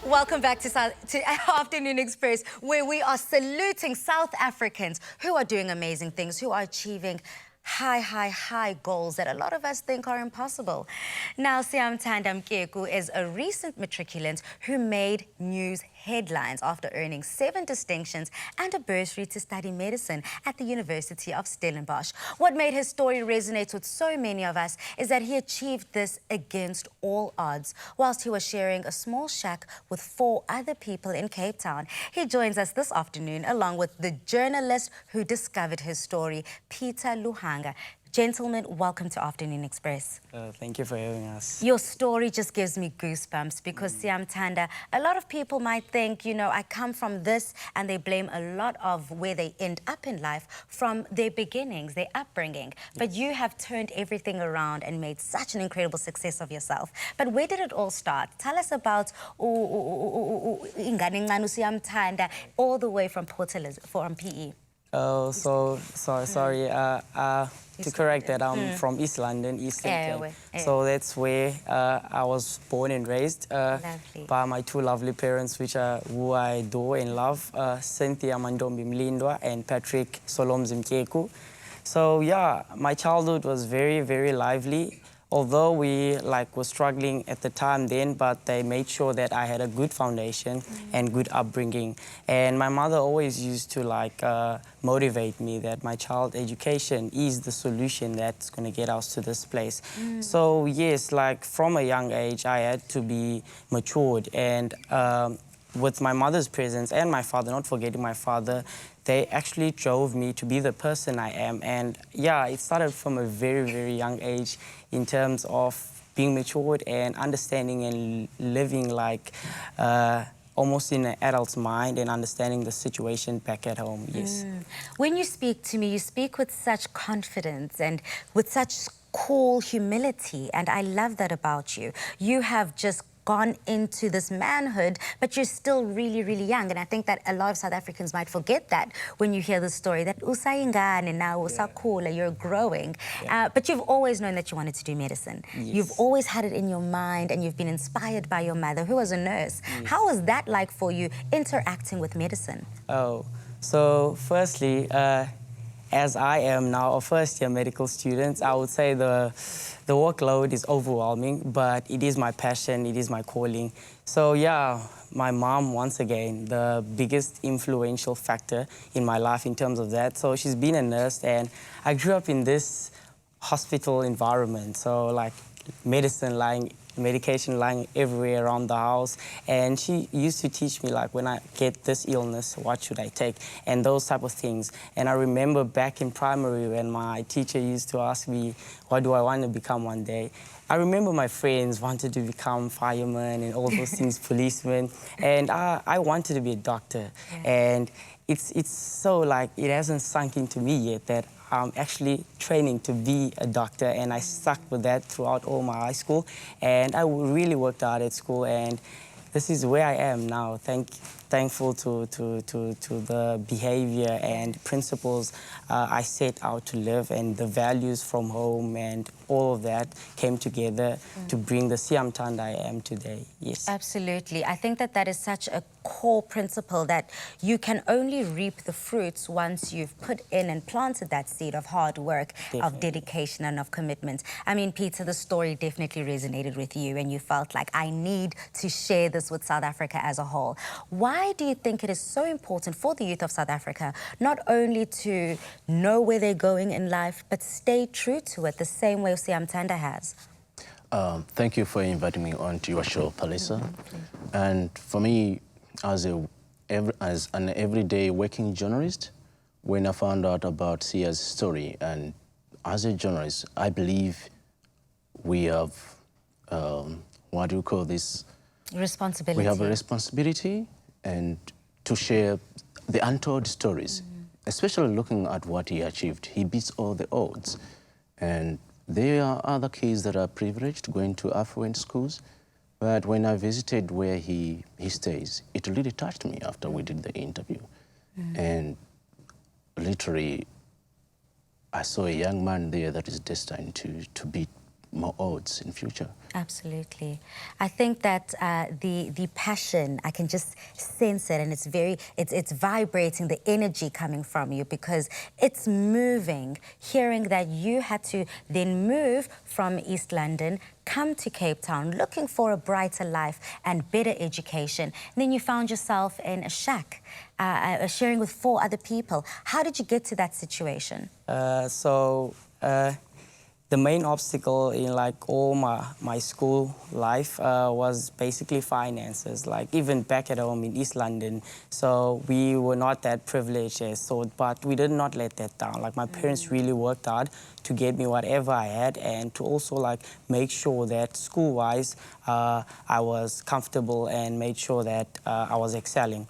Welcome back to Afternoon Express, where we are saluting South Africans who are doing amazing things, who are achieving high goals that a lot of us think are impossible. Now, Siyamtanda is a recent matriculant who made news headlines after earning 7 distinctions and a bursary to study medicine at the University of Stellenbosch. What made his story resonate with so many of us is that he achieved this against all odds, whilst he was sharing a small shack with 4 other people in Cape Town. He joins us this afternoon along with the journalist who discovered his story, Peter Luhanga. Gentlemen, welcome to Afternoon Express. Thank you for having us. Your story just gives me goosebumps because Siyamtanda, a lot of people might think, you know, I come from this, and they blame a lot of where they end up in life from their beginnings, their upbringing. But you have turned everything around and made such an incredible success of yourself. But where did it all start? Tell us about Ingane Ncane Siyamtanda all the way from Port Elizabeth, from PE. Oh, sorry. To correct that, I'm from East London, East London. So that's where I was born and raised by my 2 lovely parents, who I adore and love, Cynthia Mandombi Mlindwa and Patrick Solomzi Mkeku. So yeah, my childhood was very lively. Although we were struggling at the time then, but they made sure that I had a good foundation and good upbringing. And my mother always used to motivate me that my child education is the solution that's going to get us to this place. So yes, from a young age, I had to be matured, and with my mother's presence and my father, not forgetting my father, they actually drove me to be the person I am. And yeah, it started from a very young age in terms of being matured and understanding and living almost in an adult's mind and understanding the situation back at home, yes. When you speak to me, you speak with such confidence and with such cool humility, and I love that about you. You have just gone into this manhood, but you're still really young. And I think that a lot of South Africans might forget that when you hear the story that usayingane and now usakhula, you're growing. But you've always known that you wanted to do medicine. Yes. You've always had it in your mind, and you've been inspired by your mother, who was a nurse. Yes. How was that like for you, interacting with medicine? Oh, so firstly, as I am now a first-year medical student, I would say the workload is overwhelming, but it is my passion, it is my calling. So yeah, my mom, once again, the biggest influential factor in my life in terms of that. So she's been a nurse, and I grew up in this hospital environment, so medication lying everywhere around the house. And she used to teach me, when I get this illness, what should I take, and those type of things. And I remember back in primary when my teacher used to ask me, what do I want to become one day? I remember my friends wanted to become firemen and all those things, policemen, and I wanted to be a doctor. And it's so it hasn't sunk into me yet that I'm actually training to be a doctor, and I stuck with that throughout all my high school, and I really worked hard at school, and this is where I am now. Thankful to the behavior and principles I set out to live, and the values from home, and all of that came together to bring the Siyamntanda I am today, yes. Absolutely. I think that is such a core principle, that you can only reap the fruits once you've put in and planted that seed of hard work, of dedication and of commitment. I mean, Peter, the story definitely resonated with you, and you felt like, I need to share this with South Africa as a whole. Why do you think it is so important for the youth of South Africa not only to know where they're going in life, but stay true to it the same way Siyamtanda has? Thank you for inviting me on to your show, Palisa. And for me, as an everyday working journalist, when I found out about Sia's story, and as a journalist, I believe we have, what do you call this? Responsibility. We have a responsibility and to share the untold stories, especially looking at what he achieved. He beats all the odds. And there are other kids that are privileged going to affluent schools, but when I visited where he stays, it really touched me after we did the interview. And literally, I saw a young man there that is destined to beat more odds in future. Absolutely. I think that the passion, I can just sense it, and it's vibrating, the energy coming from you, because it's moving, hearing that you had to then move from East London, come to Cape Town, looking for a brighter life and better education. And then you found yourself in a shack, sharing with 4 other people. How did you get to that situation? The main obstacle in like all my school life was basically finances, like even back at home in East London. So we were not that privileged as so, but we did not let that down. Like my parents really worked hard to get me whatever I had, and to also like make sure that school-wise I was comfortable and made sure that I was excelling.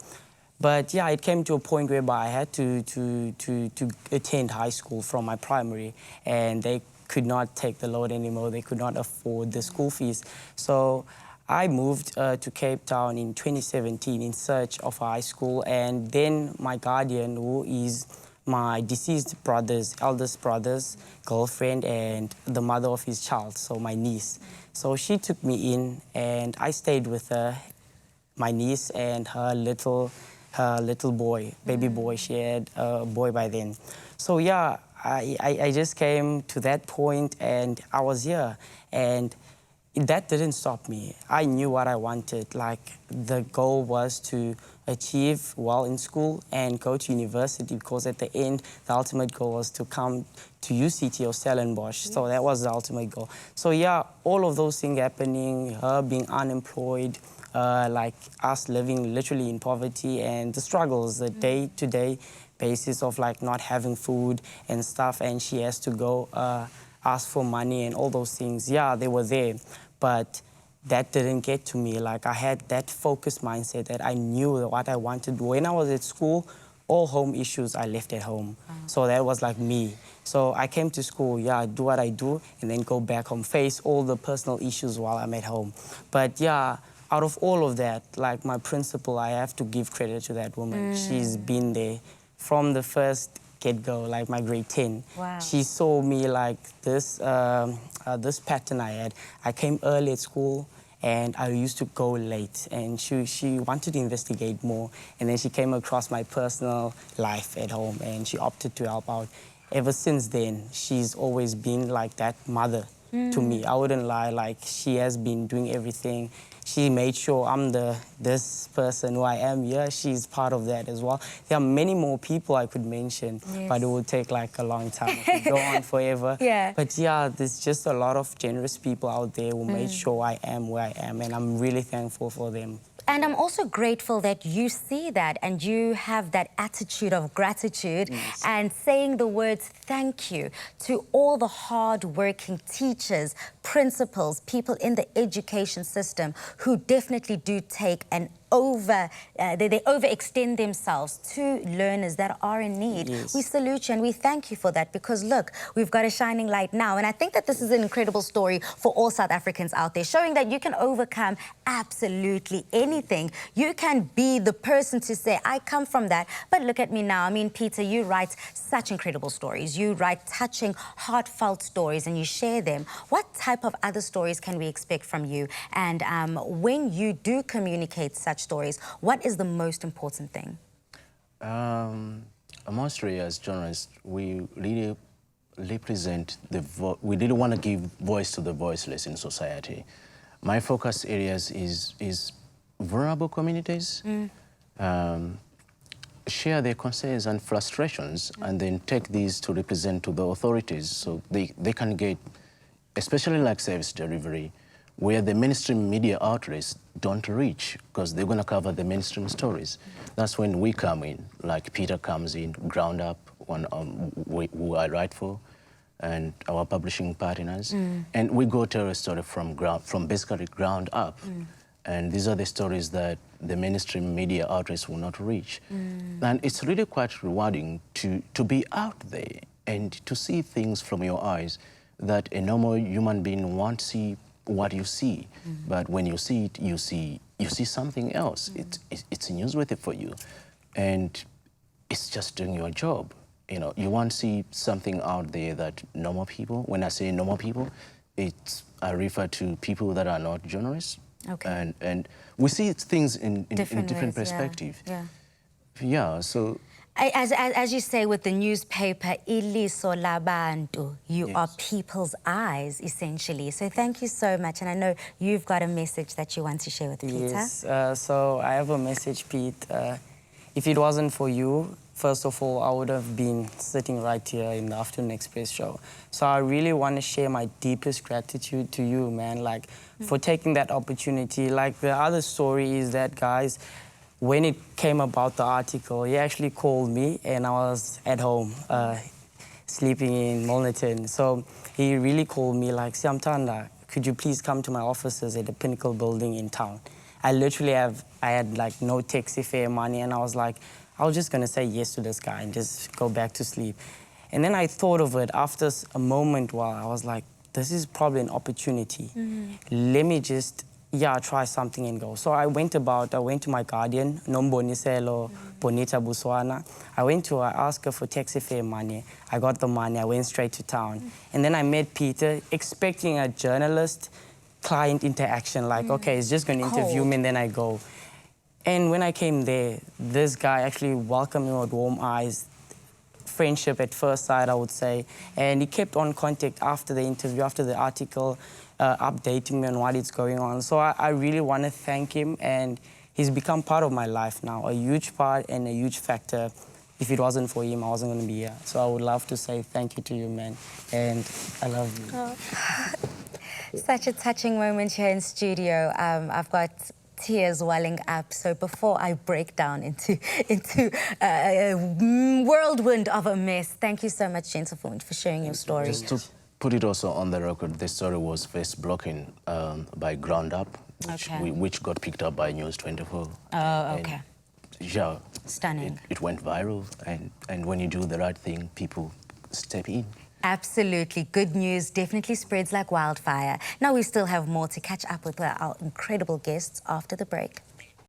But yeah, it came to a point whereby I had to attend high school from my primary, and they could not take the load anymore. They could not afford the school fees. So I moved to Cape Town in 2017 in search of a high school, and then my guardian, who is my deceased brother's eldest brother's girlfriend and the mother of his child, so my niece. So she took me in, and I stayed with her, my niece and her little boy, baby boy. She had a boy by then. So yeah, I just came to that point, and I was here, and that didn't stop me. I knew what I wanted. Like, the goal was to achieve well in school and go to university, because at the end, the ultimate goal was to come to UCT or Stellenbosch. Yes. So that was the ultimate goal. So yeah, all of those things happening, her being unemployed, like us living literally in poverty, and the struggles, the day-to-day basis of like not having food and stuff, and she has to go ask for money and all those things. Yeah, they were there, but that didn't get to me. Like, I had that focused mindset that I knew what I wanted. When I was at school, all home issues I left at home. So that was like me. So I came to school, yeah, do what I do, and then go back home, face all the personal issues while I'm at home. But yeah, out of all of that, like my principal, I have to give credit to that woman. She's been there from the first get-go, like my grade 10. Wow. She saw me like this, this pattern I had. I came early at school, and I used to go late, and she wanted to investigate more, and then she came across my personal life at home, and she opted to help out. Ever since then, she's always been like that mother to me. I wouldn't lie, like, she has been doing everything. She made sure I'm this person who I am here. She's part of that as well. There are many more people I could mention, but it would take like a long time. It could go on forever. Yeah. But yeah, there's just a lot of generous people out there who made sure I am where I am, and I'm really thankful for them. And I'm also grateful that you see that and you have that attitude of gratitude and saying the words thank you to all the hard-working teachers, principals, people in the education system who definitely do take an they overextend themselves to learners that are in need. Yes. We salute you and we thank you for that, because look, we've got a shining light now, and I think that this is an incredible story for all South Africans out there, showing that you can overcome absolutely anything. You can be the person to say, I come from that, but look at me now. I mean, Peter, you write such incredible stories. You write touching, heartfelt stories, and you share them. What type of other stories can we expect from you? And when you do communicate such stories, what is the most important thing? Mostly as journalists, we really represent we really want to give voice to the voiceless in society. My focus areas is vulnerable communities, share their concerns and frustrations, and then take these to represent to the authorities so they can get, especially like service delivery, where the mainstream media outlets don't reach, because they're going to cover the mainstream stories. That's when we come in, like Peter comes in, ground up, on who I write for, and our publishing partners, and we go tell a story from basically ground up. And these are the stories that the mainstream media outlets will not reach. And it's really quite rewarding to be out there and to see things from your eyes that a normal human being won't see what you see. But when you see it, you see something else. It's newsworthy for you. And it's just doing your job. You know, you won't see something out there that normal people, when I say normal people, I refer to people that are not journalists. Okay. And we see things in different ways, perspectives. Yeah. Yeah, so... As you say with the newspaper, iliso labantu, you Yes. are people's eyes, essentially. So thank you so much. And I know you've got a message that you want to share with Peter. Yes, so I have a message, Pete. If it wasn't for you, first of all, I would have been sitting right here in the Afternoon Express show. So I really want to share my deepest gratitude to you, man, like, for taking that opportunity. Like, the other story is that, guys, when it came about the article, he actually called me and I was at home, sleeping in Molnerton. So he really called me like, Siyamtanda, could you please come to my offices at the Pinnacle building in town? I had like no taxi fare money, and I was like, I was just gonna say yes to this guy and just go back to sleep. And then I thought of it after a moment while I was like, this is probably an opportunity. Let me just, try something and go. So I went to my guardian, Nomboniselo Bonita Buswana. I asked her for taxi fare money. I got the money, I went straight to town. And then I met Peter, expecting a journalist-client interaction, like, okay, he's just gonna interview me and then I go. And when I came there, this guy actually welcomed me with warm eyes, friendship at first sight, I would say. And he kept on contact after the interview, after the article, updating me on what is going on. So I really want to thank him, and he's become part of my life now, a huge part and a huge factor. If it wasn't for him, I wasn't going to be here. So I would love to say thank you to you, man, and I love you. Oh. Such a touching moment here in studio. I've got tears welling up. So before I break down into a whirlwind of a mess, thank you so much, gentlemen, for sharing your story. Just to put it also on the record, this story was first broken by Ground Up, which got picked up by News 24. Oh, okay. Yeah. Stunning. It went viral, and when you do the right thing, people step in. Absolutely. Good news definitely spreads like wildfire. Now we still have more to catch up with our incredible guests after the break.